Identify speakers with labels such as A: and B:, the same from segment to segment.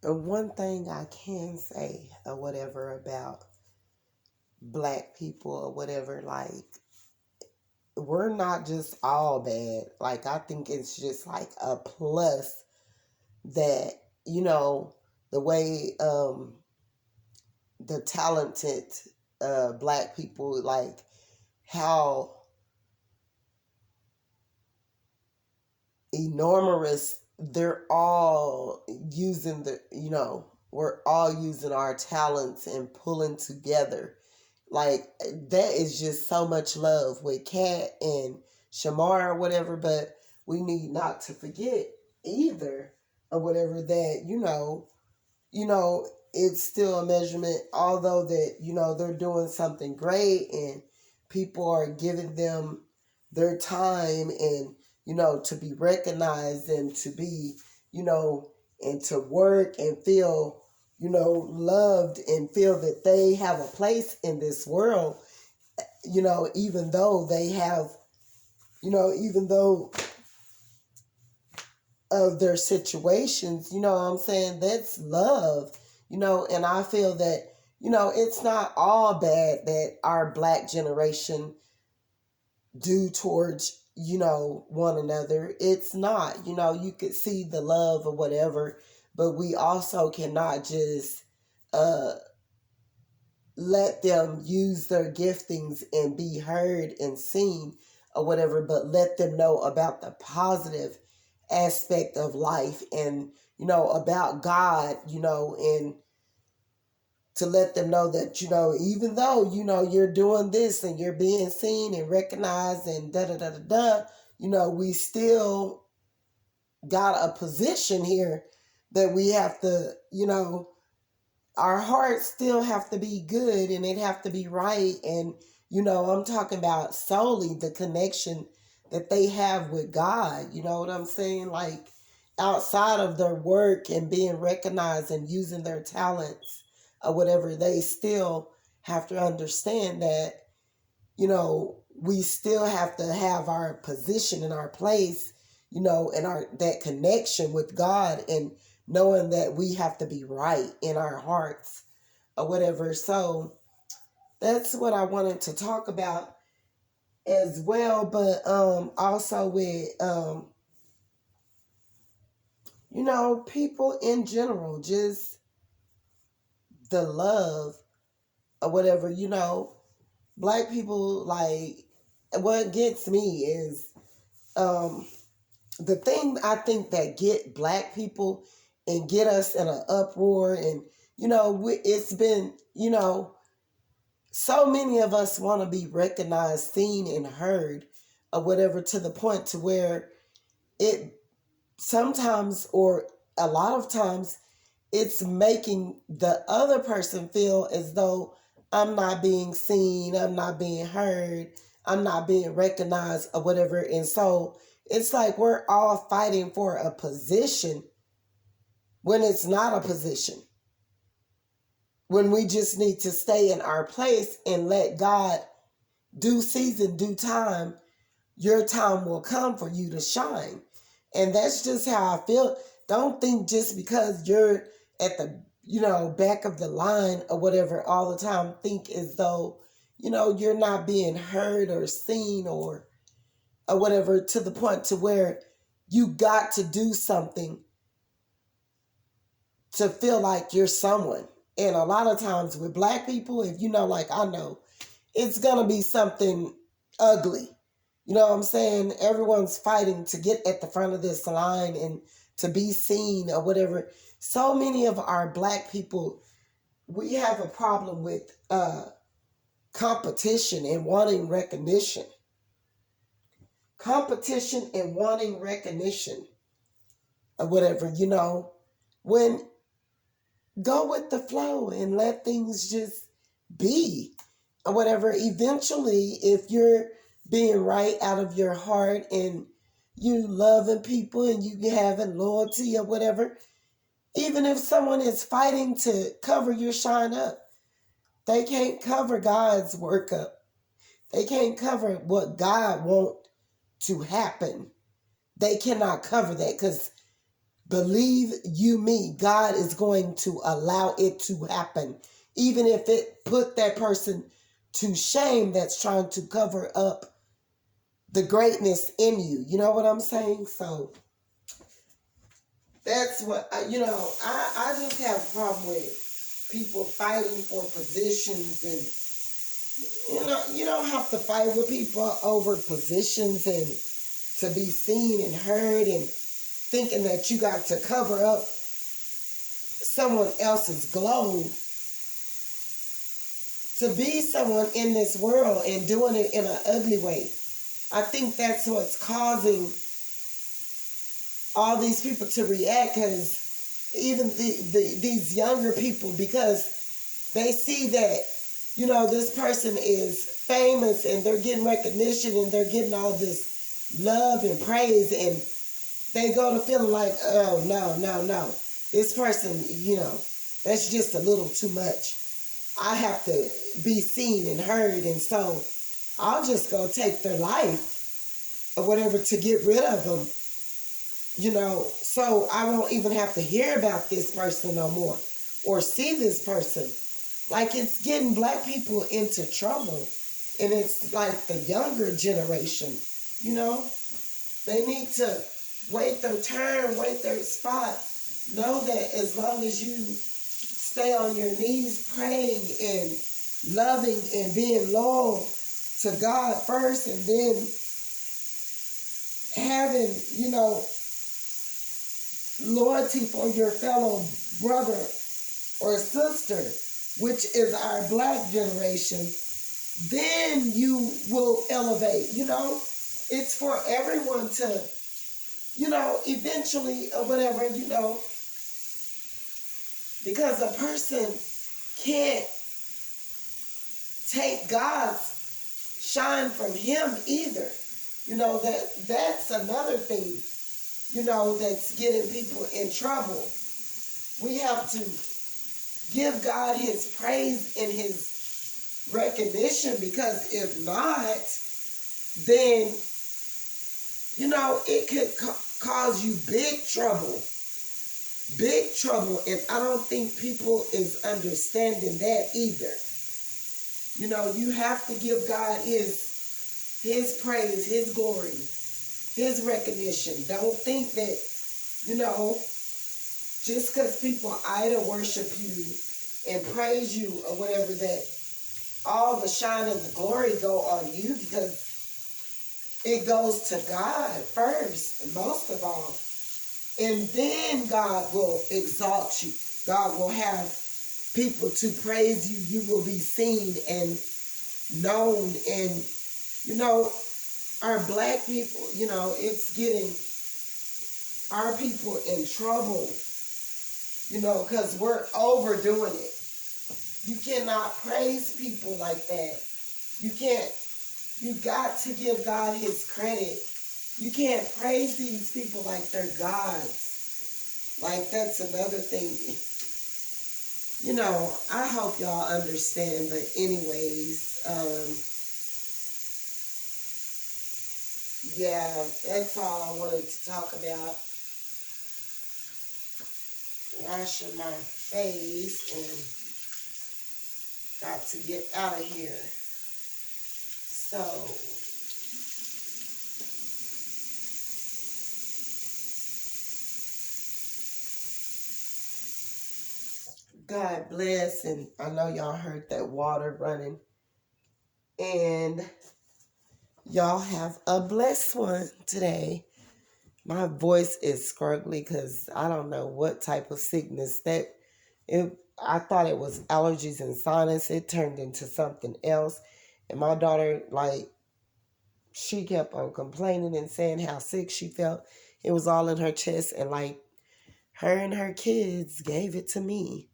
A: And one thing I can say or whatever about black people or whatever, like, we're not just all bad. Like, I think it's just like a plus that, you know, the way the talented black people, like how enormous they're all using we're all using our talents and pulling together. Like, that is just so much love with Kat and Shamar or whatever. But we need not to forget either or whatever that, you know, it's still a measurement, although that, they're doing something great and people are giving them their time and, to be recognized and to be, you know, and to work and feel, loved and feel that they have a place in this world, even though they have, even though of their situations, what I'm saying? That's love, and I feel that, it's not all bad that our black generation do towards, one another. It's not, you could see the love or whatever, but we also cannot just uh let them use their giftings and be heard and seen or whatever, but let them know about the positive aspect of life and, about God, and to let them know that, even though, you're doing this and you're being seen and recognized and da da da da da, we still got a position here that we have to, our hearts still have to be good and it have to be right. And, I'm talking about solely the connection that they have with God. You know what I'm saying? Like, outside of their work and being recognized and using their talents or whatever, they still have to understand that, we still have to have our position and our place, and our that connection with God and knowing that we have to be right in our hearts or whatever. So that's what I wanted to talk about as well. But also with people in general, just the love or whatever, black people, like, what gets me is um the thing I think that get black people and get us in an uproar. And it's been, so many of us want to be recognized, seen, and heard or whatever, to the point to where it sometimes, or a lot of times, it's making the other person feel as though I'm not being seen, I'm not being heard, I'm not being recognized or whatever. And so it's like we're all fighting for a position when it's not a position. When we just need to stay in our place and let God, due season, due time, your time will come for you to shine. And that's just how I feel. Don't think just because you're at the, back of the line or whatever all the time, think as though, you're not being heard or seen or whatever, to the point to where you got to do something to feel like you're someone. And a lot of times with black people, if like I know, it's gonna be something ugly. You know what I'm saying? Everyone's fighting to get at the front of this line and to be seen or whatever. So many of our black people, we have a problem with competition and wanting recognition. Competition and wanting recognition or whatever, when go with the flow and let things just be or whatever. Eventually, if you're being right out of your heart and you loving people and you having loyalty or whatever, even if someone is fighting to cover your shine up, they can't cover God's work up. They can't cover what God wants to happen. They cannot cover that, because believe you me, God is going to allow it to happen. Even if it put that person to shame that's trying to cover up the greatness in you. You know what I'm saying? So that's what, I just have a problem with people fighting for positions. And you don't have to fight with people over positions and to be seen and heard and thinking that you got to cover up someone else's glow. To be someone in this world and doing it in an ugly way. I think that's what's causing all these people to react, because even these younger people, because they see that, this person is famous and they're getting recognition and they're getting all this love and praise, and they go to feeling like, oh, no. This person, that's just a little too much. I have to be seen and heard, and so I'll just go take their life or whatever to get rid of them, so I won't even have to hear about this person no more or see this person. Like, it's getting Black people into trouble, and it's like the younger generation, they need to wait their turn, wait their spot. Know that as long as you stay on your knees praying and loving and being loyal to God first, and then having, loyalty for your fellow brother or sister, which is our Black generation, then you will elevate. It's for everyone to, eventually or whatever, because a person can't take God's shine from him either. That's another thing, that's getting people in trouble. We have to give God his praise and his recognition, because if not, then, it could cause you big trouble. Big trouble. And I don't think people is understanding that either. You have to give God his praise, his glory, his recognition. Don't think that, just because people idol worship you and praise you or whatever, that all the shine and the glory go on you, because it goes to God first, most of all. And then God will exalt you. God will have people to praise you. You will be seen and known. And, our Black people, it's getting our people in trouble, because we're overdoing it. You cannot praise people like that. You got to give God his credit. You can't praise these people like they're gods. Like, that's another thing. I hope y'all understand. But anyways, yeah, that's all I wanted to talk about. Washing my face and got to get out of here. So, God bless, and I know y'all heard that water running. And y'all have a blessed one today. My voice is scrugly because I don't know what type of sickness I thought it was allergies and sinus. It turned into something else. And my daughter, she kept on complaining and saying how sick she felt. It was all in her chest, and her and her kids gave it to me.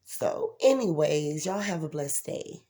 A: So anyways, y'all have a blessed day.